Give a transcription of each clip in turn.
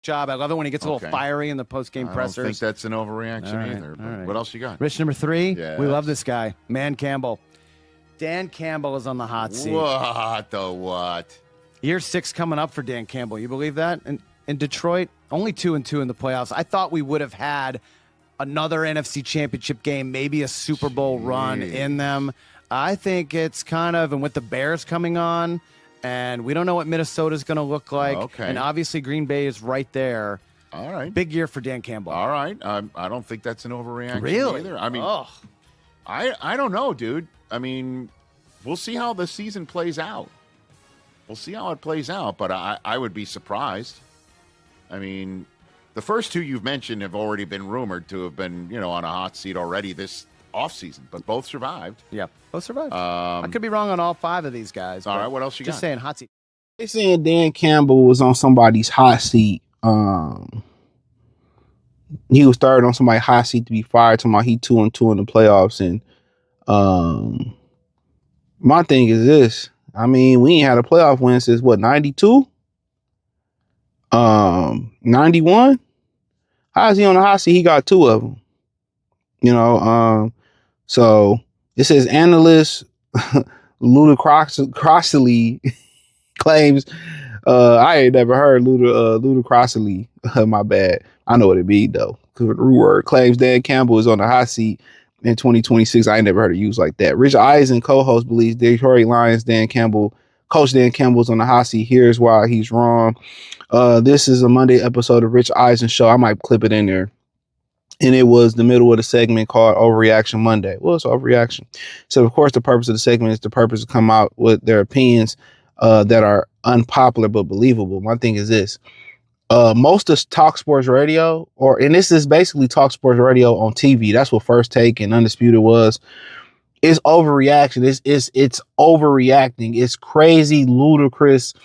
job. I love it when he gets a little fiery in the post-game pressers. I don't think that's an overreaction either. But what else you got? Rich, number 3. Yes. We love this guy, Man Campbell. Dan Campbell is on the hot seat. What the what? Year 6 coming up for Dan Campbell. You believe that? In Detroit, only 2-2 in the playoffs. I thought we would have had another NFC Championship game, maybe a Super Bowl run in them. I think it's kind of, and with the Bears coming on, and we don't know what Minnesota's going to look like. Okay. And obviously Green Bay is right there. All right. Big year for Dan Campbell. All right. I don't think that's an overreaction either. I mean, I don't know, dude. I mean, we'll see how the season plays out. We'll see how it plays out, but I would be surprised. I mean, the first 2 you've mentioned have already been rumored to have been, on a hot seat already this offseason, but both survived. Yeah, both survived. I could be wrong on all 5 of these guys. All right, what else you got? Just saying, hot seat. They saying Dan Campbell was on somebody's hot seat. He was third on somebody's hot seat to be fired. Talking about he 2-2 in the playoffs, and my thing is this. I mean, we ain't had a playoff win since what, 92? 91? How is he on the hot seat? He got 2 of them. So it says analyst ludicrously claims, I ain't never heard ludicrously, my bad. I know what it be though. The root word claims Dan Campbell is on the hot seat in 2026. I ain't never heard it used like that. Rich Eisen, co-host, believes Detroit Lions Coach Dan Campbell's on the hot seat. Here's why he's wrong. This is a Monday episode of Rich Eisen Show. I might clip it in there. And it was the middle of the segment called Overreaction Monday. Well, it's Overreaction. So, of course, the purpose of the segment is the purpose to come out with their opinions that are unpopular but believable. My thing is this. Most of Talk Sports Radio, and this is basically Talk Sports Radio on TV. That's what First Take and Undisputed was. It's overreaction. It's overreacting. It's crazy, ludicrous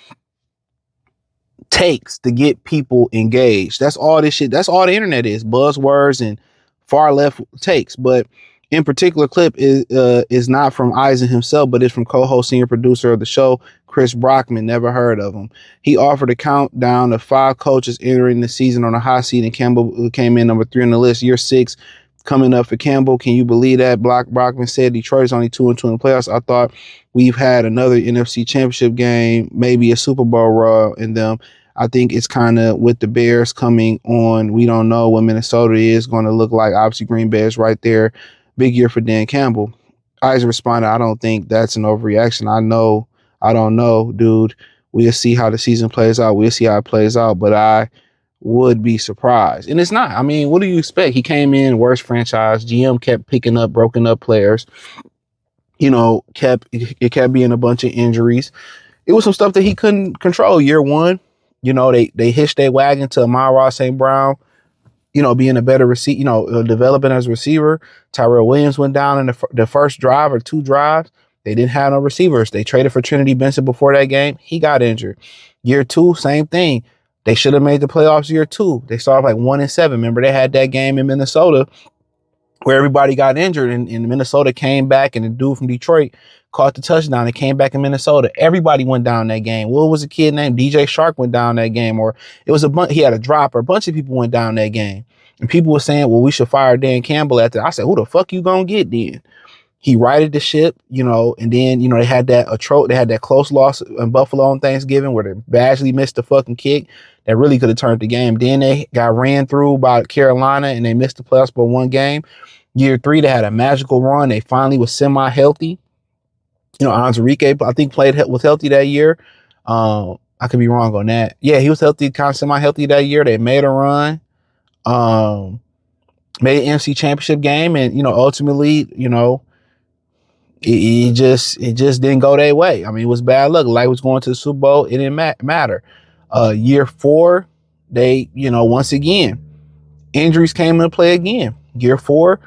takes to get people engaged. That's all this shit. That's all the internet is. Buzzwords and far left takes. But in particular clip is not from Eisen himself, but it's from co-host, senior producer of the show, Chris Brockman. Never heard of him. He offered a countdown of 5 coaches entering the season on a hot seat, and Campbell came in number 3 on the list. Year 6 coming up for Campbell. Can you believe that? Brockman said Detroit is only 2-2 in the playoffs. I thought we've had another NFC Championship game, maybe a Super Bowl run in them. I think it's kind of with the Bears coming on. We don't know what Minnesota is going to look like. Obviously, Green Bay is right there. Big year for Dan Campbell. Eisen responded, I don't think that's an overreaction. I don't know, dude. We'll see how the season plays out. We'll see how it plays out. But I would be surprised. And it's not. I mean, what do you expect? He came in, worst franchise. GM kept picking up broken up players. It kept being a bunch of injuries. It was some stuff that he couldn't control. Year 1, they hitched their wagon to Amon-Ra St. Brown, being a better receiver, developing as a receiver. Tyrell Williams went down in the first drive or 2 drives. They didn't have no receivers. They traded for Trinity Benson before that game. He got injured. Year 2, same thing. They should have made the playoffs year 2. They started like 1-7. Remember, they had that game in Minnesota where everybody got injured, and Minnesota came back, and the dude from Detroit caught the touchdown and came back in Minnesota. Everybody went down that game. What was a kid named DJ Shark went down that game, or it was he had a drop, or a bunch of people went down that game. And people were saying, well, we should fire Dan Campbell after. I said, who the fuck you gonna get then? He righted the ship, and then, they had that close loss in Buffalo on Thanksgiving where they badly missed the fucking kick that really could have turned the game. Then they got ran through by Carolina and they missed the playoffs by 1 game. Year 3, they had a magical run. They finally was semi-healthy. Enrique, I think, was healthy that year. I could be wrong on that. Yeah, he was healthy, kind of semi-healthy that year. They made a run, made an NFC Championship game, and ultimately, it just didn't go their way. I mean, it was bad luck. Like was going to the Super Bowl, it didn't matter. Year 4, they once again injuries came into play again. Year 4.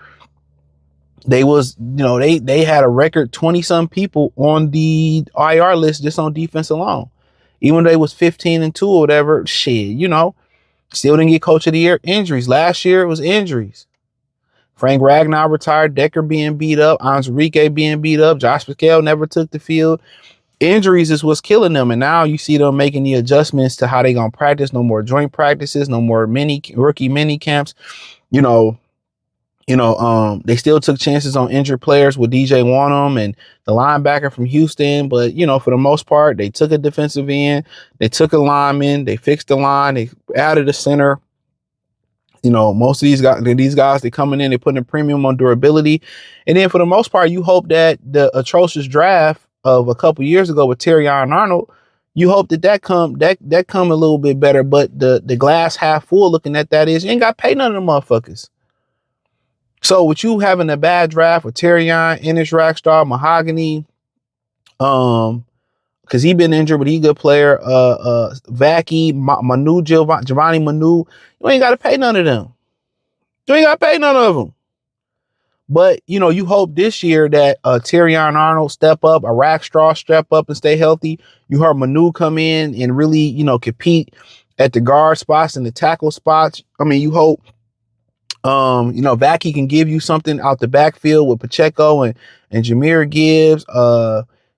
They had a record 20-some people on the IR list just on defense alone. Even though they was 15-2 or whatever, still didn't get coach of the year. Injuries. Last year it was injuries. Frank Ragnar retired, Decker being beat up, Enrique being beat up, Josh McHale never took the field. injuries is what's killing them. And now you see them making the adjustments to how they gonna practice. No more joint practices, no more rookie mini camps. They still took chances on injured players with DJ Wanham and the linebacker from Houston. But, for the most part, they took a defensive end. They took a lineman. They fixed the line. They added a center. Most of these guys, they coming in, they putting a premium on durability. And then for the most part, you hope that the atrocious draft of a couple years ago with Terrion Arnold, you hope that come a little bit better. But the glass half full looking at that is you ain't got to pay none of them motherfuckers. So with you having a bad draft with Terrion, Ennis Rackstar, Mahogany, because he been injured, but he a good player. Vaki, Manu, Giovanni Manu, you ain't got to pay none of them. You ain't got to pay none of them. But, you hope this year that Terrion Arnold step up, a Rackstraw step up and stay healthy. You heard Manu come in and really, compete at the guard spots and the tackle spots. I mean, you hope Vaki can give you something out the backfield with Pacheco and Jahmyr Gibbs.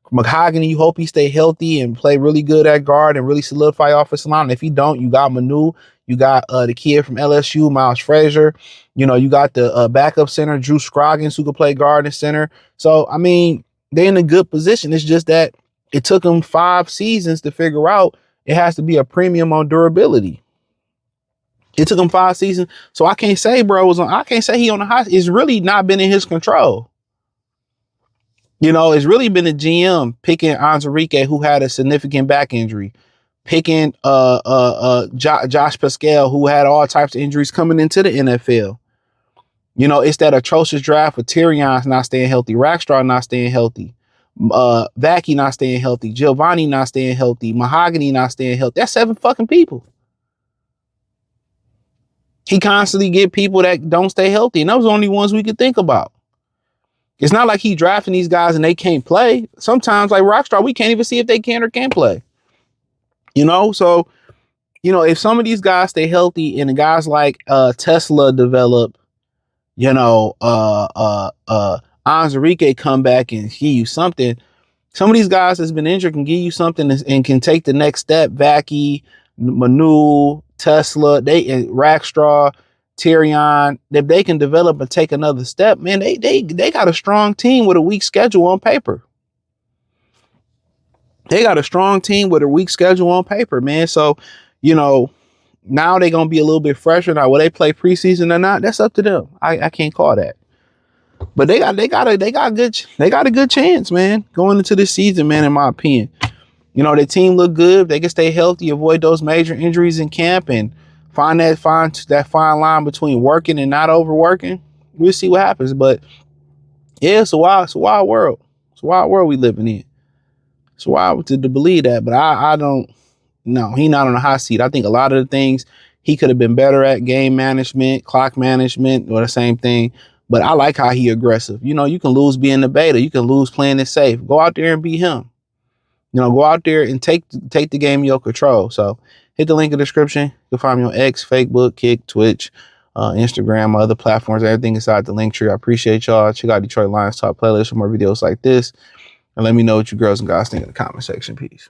Mahogany, you hope he stay healthy and play really good at guard and really solidify offensive line. And if he don't, you got Manu, you got the kid from LSU, Miles Frazier. You got the backup center, Drew Scroggins, who could play guard and center. So, I mean, they're in a good position. It's just that it took them 5 seasons to figure out it has to be a premium on durability. It took him 5 seasons. So I can't say I can't say he on the hot. It's really not been in his control. It's really been the GM picking Anzarike, who had a significant back injury, picking Josh Pascal, who had all types of injuries coming into the NFL. It's that atrocious draft with Terrion's not staying healthy, Rackstraw not staying healthy, Vaki not staying healthy, Giovanni not staying healthy, Mahogany not staying healthy. That's 7 fucking people. He constantly get people that don't stay healthy, and those are the only ones we could think about. It's not like he drafting these guys and they can't play. Sometimes, like Rockstar, we can't even see if they can or can't play. So, if some of these guys stay healthy and the guys like Tesla develop, Anzarike come back and give you something. Some of these guys that's been injured can give you something and can take the next step. Vaki, Manu, Tesla, Rackstraw, Terrion, if they can develop and take another step, man, they got a strong team with a weak schedule on paper. They got a strong team with a weak schedule on paper, man. So, now they're gonna be a little bit fresher. Now, will they play preseason or not? That's up to them. I can't call that. But they got a good chance, man, going into this season, man, in my opinion. Their team look good. If they can stay healthy, avoid those major injuries in camp, and find that fine line between working and not overworking. We'll see what happens. But yeah, it's a wild world. It's a wild world we living in. It's wild to believe that, but I don't. No, he not on the hot seat. I think a lot of the things he could have been better at, game management, clock management, or the same thing. But I like how he aggressive. You can lose being the beta. You can lose playing it safe. Go out there and be him. Go out there and take the game in your control. So hit the link in the description. You can find me on X, Facebook, Kick, Twitch, Instagram, my other platforms, everything inside the link tree. I appreciate y'all. Check out Detroit Lions Talk playlist for more videos like this. And let me know what you girls and guys think in the comment section. Peace.